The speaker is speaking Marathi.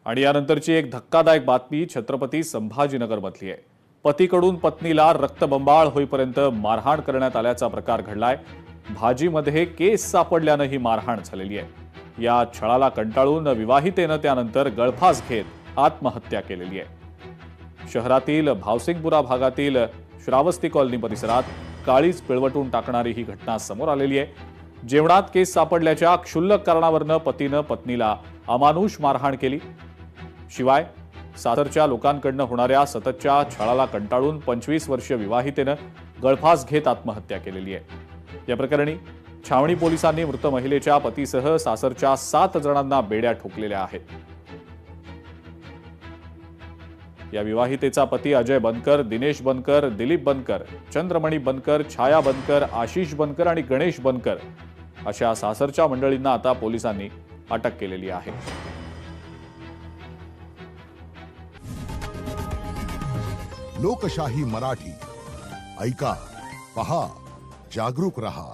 आणि यानंतरची एक धक्कादायक बातमी छत्रपती संभाजीनगर मधली आहे। पतीकडून पत्नीला रक्तबंबाळ होईपर्यंत मारहाण करण्यात आल्याचा प्रकार घडलाय। भाजीमध्ये केस सापडल्यानं ही मारहाण झालेली आहे। या छळाला कंटाळून विवाहितेनं त्यानंतर गळफास घेत आत्महत्या केलेली आहे। शहरातील भावसिंगपुरा भागातील श्रावस्ती कॉलनी परिसरात काळीच पिळवटून टाकणारी ही घटना समोर आलेली आहे। जेवणात केस सापडल्याच्या क्षुल्लक कारणावरून पतीनं पत्नीला अमानुष मारहाण केली। शिवाय सासरच्या लोकांकडून होणाऱ्या सततच्या छळाला कंटाळून 25 वर्षीय विवाहितेनं गळफास घेत आत्महत्या केलेली आहे। या प्रकरणी छावणी पोलिसांनी मृत महिलेच्या पतीसह सासरच्या 7 जणांना बेड्या ठोकलेल्या आहेत। या विवाहितेचा पती अजय बनकर, दिनेश बनकर, दिलीप बनकर, चंद्रमणी बनकर, छाया बनकर, आशिष बनकर आणि गणेश बनकर अशा सासरच्या मंडळींना आता पोलिसांनी अटक केलेली आहे। लोकशाही मराठी ऐका, पहा, जागरूक रहा।